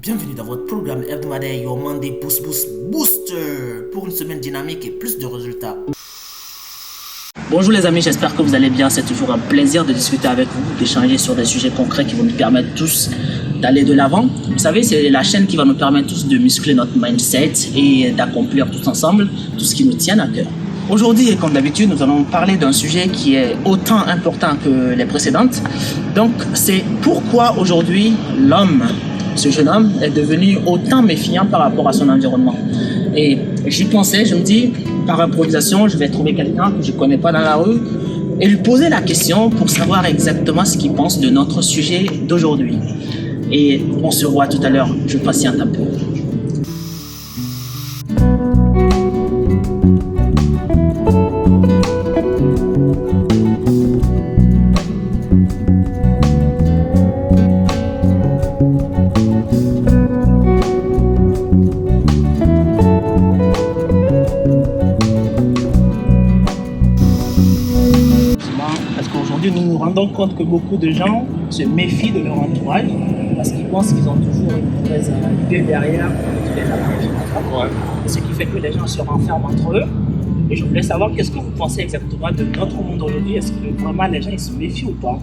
Bienvenue dans votre programme hebdomadaire Your Monday Boost Booster pour une semaine dynamique et plus de résultats. Bonjour les amis, j'espère que vous allez bien. C'est toujours un plaisir de discuter avec vous, d'échanger sur des sujets concrets qui vont nous permettre tous d'aller de l'avant. Vous savez, c'est la chaîne qui va nous permettre tous de muscler notre mindset et d'accomplir tous ensemble tout ce qui nous tient à cœur. Aujourd'hui, et comme d'habitude, nous allons parler d'un sujet qui est autant important que les précédentes. Donc, c'est pourquoi aujourd'hui l'homme, ce jeune homme, est devenu autant méfiant par rapport à son environnement. Et j'y pensais, je me dis, par improvisation, je vais trouver quelqu'un que je ne connais pas dans la rue et lui poser la question pour savoir exactement ce qu'il pense de notre sujet d'aujourd'hui. Et on se voit tout à l'heure, je patiente un peu. Nous nous rendons compte que beaucoup de gens se méfient de leur entourage parce qu'ils pensent qu'ils ont toujours une mauvaise idée derrière qui les attend. Ouais. Ce qui fait que les gens se renferment entre eux. Et je voulais savoir qu'est-ce que vous pensez exactement de notre monde aujourd'hui. Est-ce que vraiment les gens ils se méfient ou pas?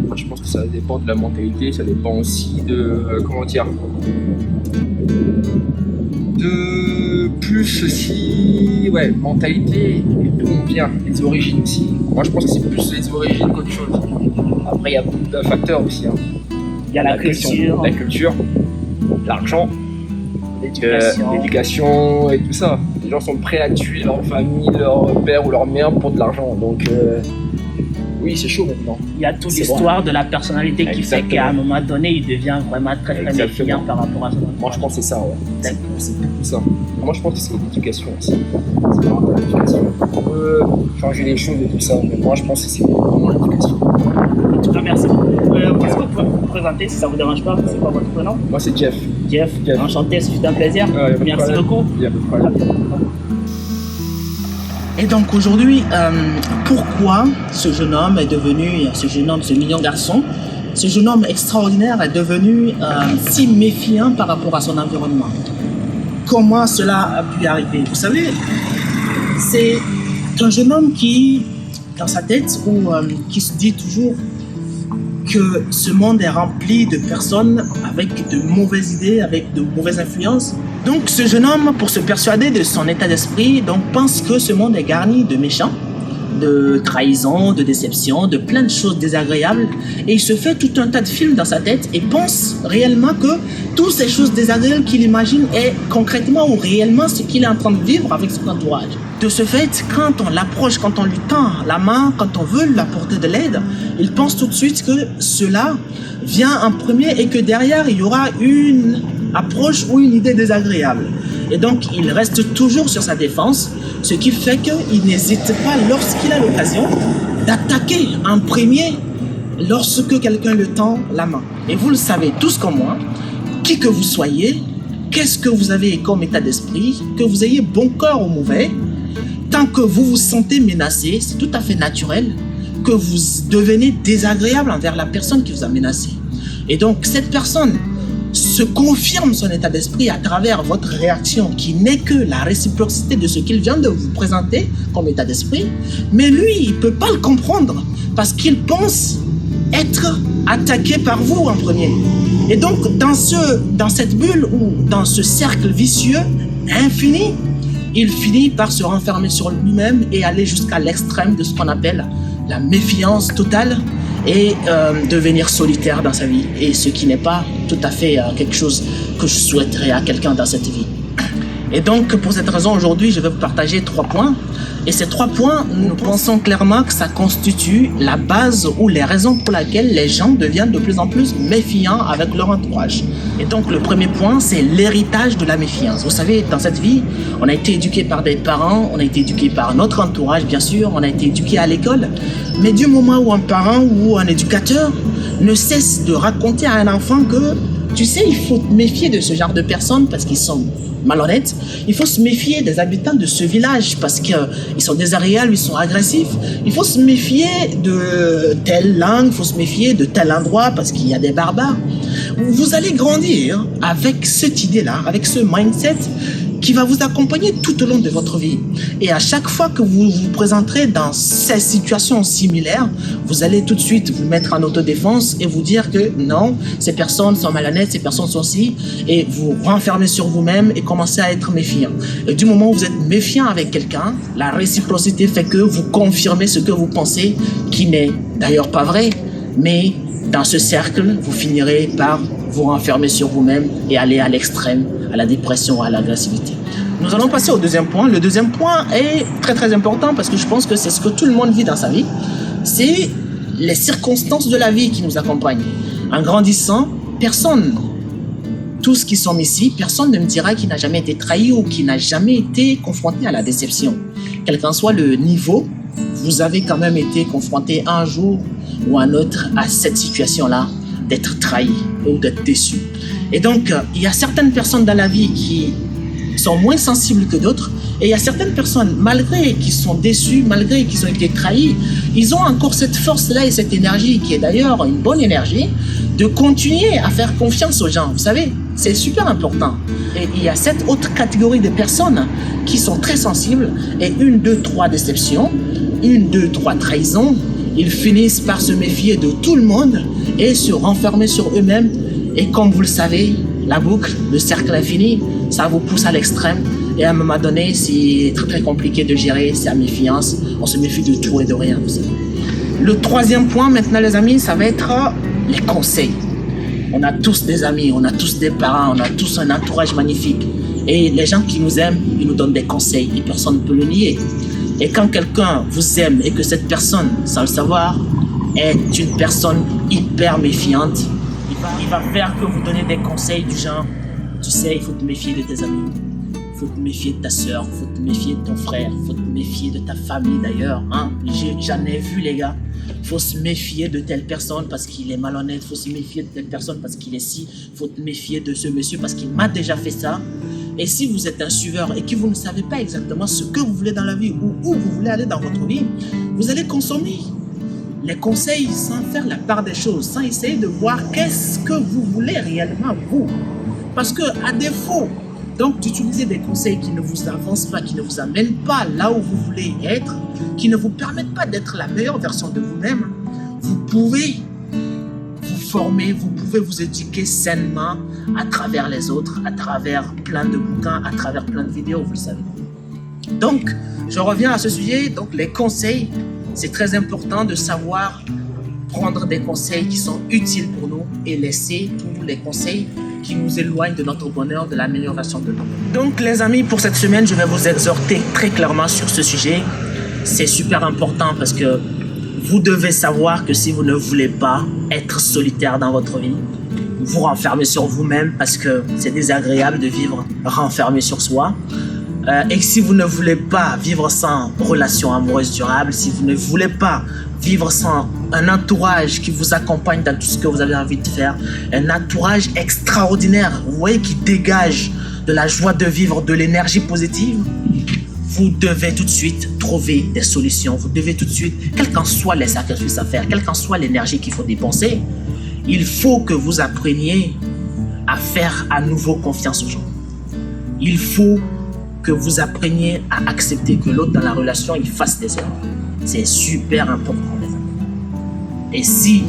Moi je pense que ça dépend de la mentalité, ça dépend aussi de de plus aussi, mentalité et d'où on vient, les origines aussi. Moi je pense que c'est plus les origines qu'autre chose. Après il y a beaucoup de facteurs aussi. Il y a la culture, l'argent, l'éducation et tout ça. Les gens sont prêts à tuer leur famille, leur père ou leur mère pour de l'argent. Donc oui, c'est chaud maintenant. Il y a toute l'histoire de la personnalité qui fait qu'à un moment donné, il devient vraiment très méfiant par rapport à son entourage. Moi, je pense que c'est ça, C'est beaucoup ça. Moi, je pense que c'est l'éducation aussi. C'est vraiment l'éducation. On peut changer les choses et tout ça, mais moi, je pense que c'est vraiment l'éducation. En tout cas, merci beaucoup. Est-ce que vous pouvez vous présenter, si ça ne vous dérange pas? C'est quoi votre prénom? Moi, c'est Jeff. Jeff. Enchanté, c'est un plaisir. Merci beaucoup. Il y a pas de problème. Et donc aujourd'hui, pourquoi ce jeune homme est devenu, ce mignon garçon, ce jeune homme extraordinaire est devenu si méfiant par rapport à son environnement? Comment cela a pu arriver? Vous savez, c'est un jeune homme qui, dans sa tête, qui se dit toujours que ce monde est rempli de personnes avec de mauvaises idées, avec de mauvaises influences. Donc ce jeune homme, pour se persuader de son état d'esprit, donc pense que ce monde est garni de méchants, de trahison, de déception, de plein de choses désagréables. Et il se fait tout un tas de films dans sa tête et pense réellement que toutes ces choses désagréables qu'il imagine est concrètement ou réellement ce qu'il est en train de vivre avec son entourage. De ce fait, quand on l'approche, quand on lui tend la main, quand on veut lui apporter de l'aide, il pense tout de suite que cela vient en premier et que derrière, il y aura une approche ou une idée désagréable. Et donc, il reste toujours sur sa défense, ce qui fait qu'il n'hésite pas, lorsqu'il a l'occasion, d'attaquer en premier lorsque quelqu'un le tend la main. Et vous le savez tous comme moi, qui que vous soyez, qu'est-ce que vous avez comme état d'esprit, que vous ayez bon corps ou mauvais, tant que vous vous sentez menacé, c'est tout à fait naturel que vous devenez désagréable envers la personne qui vous a menacé. Et donc, cette personne se confirme son état d'esprit à travers votre réaction qui n'est que la réciprocité de ce qu'il vient de vous présenter comme état d'esprit. Mais lui, il ne peut pas le comprendre parce qu'il pense être attaqué par vous en premier. Et donc, dans cette bulle ou dans ce cercle vicieux infini, il finit par se renfermer sur lui-même et aller jusqu'à l'extrême de ce qu'on appelle la méfiance totale et devenir solitaire dans sa vie. Et ce qui n'est pas tout à fait quelque chose que je souhaiterais à quelqu'un dans cette vie. Et donc, pour cette raison, aujourd'hui, je vais vous partager 3 points. Et ces 3 points, nous pensons clairement que ça constitue la base ou les raisons pour lesquelles les gens deviennent de plus en plus méfiants avec leur entourage. Et donc, le premier point, c'est l'héritage de la méfiance. Vous savez, dans cette vie, on a été éduqué par des parents, on a été éduqué par notre entourage, bien sûr, on a été éduqué à l'école. Mais du moment où un parent ou un éducateur ne cesse de raconter à un enfant que Tu sais, il faut te méfier de ce genre de personnes parce qu'ils sont malhonnêtes. Il faut se méfier des habitants de ce village parce qu'ils sont désagréables, ils sont agressifs. Il faut se méfier de telle langue, il faut se méfier de tel endroit parce qu'il y a des barbares. Vous allez grandir avec cette idée-là, avec ce mindset qui va vous accompagner tout au long de votre vie. Et à chaque fois que vous vous présenterez dans ces situations similaires, vous allez tout de suite vous mettre en autodéfense et vous dire que non, ces personnes sont malhonnêtes, ces personnes sont ci, et vous renfermez sur vous-même et commencez à être méfiant. Et du moment où vous êtes méfiant avec quelqu'un, la réciprocité fait que vous confirmez ce que vous pensez, qui n'est d'ailleurs pas vrai, mais dans ce cercle, vous finirez par vous renfermer sur vous-même et aller à l'extrême, à la dépression, à l'agressivité. Nous allons passer au deuxième point. Le deuxième point est très très important parce que je pense que c'est ce que tout le monde vit dans sa vie. C'est les circonstances de la vie qui nous accompagnent. En grandissant, tous qui sont ici, personne ne me dira qu'il n'a jamais été trahi ou qu'il n'a jamais été confronté à la déception. Quel qu'en soit le niveau, vous avez quand même été confronté un jour ou un autre à cette situation-là, d'être trahi ou d'être déçu. Et donc, il y a certaines personnes dans la vie qui sont moins sensibles que d'autres, et il y a certaines personnes, malgré qu'ils sont déçus, malgré qu'ils ont été trahis, ils ont encore cette force-là et cette énergie, qui est d'ailleurs une bonne énergie, de continuer à faire confiance aux gens. Vous savez, c'est super important. Et il y a cette autre catégorie de personnes qui sont très sensibles, et 1, 2, 3 déceptions, 1, 2, 3 trahisons, ils finissent par se méfier de tout le monde et se renfermer sur eux-mêmes. Et comme vous le savez, la boucle, le cercle infini, ça vous pousse à l'extrême. Et à un moment donné, c'est très très compliqué de gérer, c'est la méfiance. On se méfie de tout et de rien. Vous savez. Le troisième point maintenant, les amis, ça va être les conseils. On a tous des amis, on a tous des parents, on a tous un entourage magnifique. Et les gens qui nous aiment, ils nous donnent des conseils et personne ne peut le nier. Et quand quelqu'un vous aime et que cette personne, sans le savoir, est une personne hyper méfiante, il va faire que vous donnez des conseils du genre, tu sais, il faut te méfier de tes amis, il faut te méfier de ta soeur, il faut te méfier de ton frère, il faut te méfier de ta famille d'ailleurs. Hein? J'en ai vu les gars, il faut se méfier de telle personne parce qu'il est malhonnête, il faut se méfier de telle personne parce qu'il est ci, il faut te méfier de ce monsieur parce qu'il m'a déjà fait ça. Et si vous êtes un suiveur et que vous ne savez pas exactement ce que vous voulez dans la vie ou où vous voulez aller dans votre vie, vous allez consommer les conseils sans faire la part des choses, sans essayer de voir qu'est-ce que vous voulez réellement vous. Parce que à défaut donc d'utiliser des conseils qui ne vous avancent pas, qui ne vous amènent pas là où vous voulez être, qui ne vous permettent pas d'être la meilleure version de vous-même, vous pouvez vous former, vous pouvez vous éduquer sainement à travers les autres, à travers plein de bouquins, à travers plein de vidéos, vous le savez. Donc, je reviens à ce sujet, donc les conseils, c'est très important de savoir prendre des conseils qui sont utiles pour nous et laisser tous les conseils qui nous éloignent de notre bonheur, de la meilleure version de nous. Donc les amis, pour cette semaine, je vais vous exhorter très clairement sur ce sujet. C'est super important parce que vous devez savoir que si vous ne voulez pas être solitaire dans votre vie, vous renfermer sur vous-même parce que c'est désagréable de vivre renfermé sur soi. Et si vous ne voulez pas vivre sans relation amoureuse durable, si vous ne voulez pas vivre sans un entourage qui vous accompagne dans tout ce que vous avez envie de faire, un entourage extraordinaire, vous voyez, qui dégage de la joie de vivre, de l'énergie positive, vous devez tout de suite trouver des solutions. Vous devez tout de suite, quels qu'en soient les sacrifices à faire, quelle qu'en soit l'énergie qu'il faut dépenser, il faut que vous appreniez à faire à nouveau confiance aux gens. Il faut que vous appreniez à accepter que l'autre dans la relation, il fasse des erreurs. C'est super important, les amis. Et si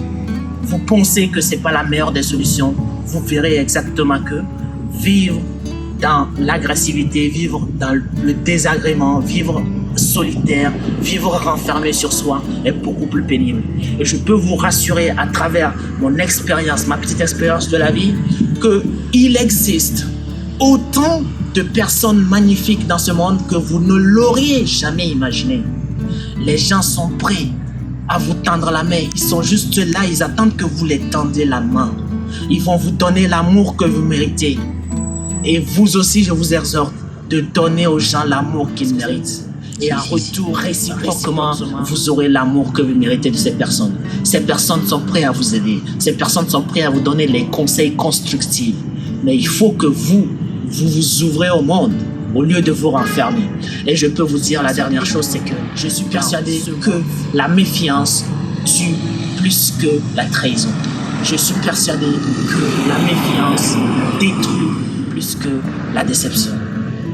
vous pensez que ce n'est pas la meilleure des solutions, vous verrez exactement que vivre dans l'agressivité, vivre dans le désagrément, vivre solitaire, vivre renfermé sur soi est beaucoup plus pénible. Et je peux vous rassurer à travers mon expérience, ma petite expérience de la vie, qu'il existe autant de personnes magnifiques dans ce monde que vous ne l'auriez jamais imaginé. Les gens sont prêts à vous tendre la main. Ils sont juste là, ils attendent que vous les tendiez la main. Ils vont vous donner l'amour que vous méritez. Et vous aussi, je vous exhorte de donner aux gens l'amour qu'ils méritent. Et en retour, réciproquement, vous aurez l'amour que vous méritez de ces personnes. Ces personnes sont prêtes à vous aider. Ces personnes sont prêtes à vous donner les conseils constructifs. Mais il faut que vous ouvrez au monde au lieu de vous renfermer. Et je peux vous dire la dernière chose, c'est que je suis persuadé que la méfiance tue plus que la trahison. Je suis persuadé que la méfiance détruit plus que la déception.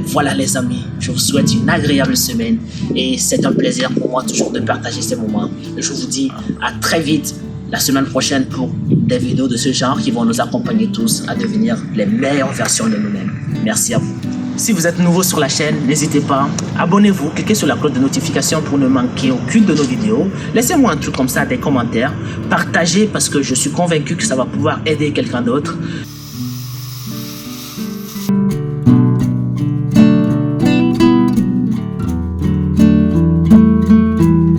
Voilà les amis, je vous souhaite une agréable semaine et c'est un plaisir pour moi toujours de partager ces moments. Je vous dis à très vite la semaine prochaine pour des vidéos de ce genre qui vont nous accompagner tous à devenir les meilleures versions de nous-mêmes. Merci à vous. Si vous êtes nouveau sur la chaîne, n'hésitez pas, abonnez-vous, cliquez sur la cloche de notification pour ne manquer aucune de nos vidéos. Laissez-moi un truc comme ça, des commentaires, partagez parce que je suis convaincu que ça va pouvoir aider quelqu'un d'autre.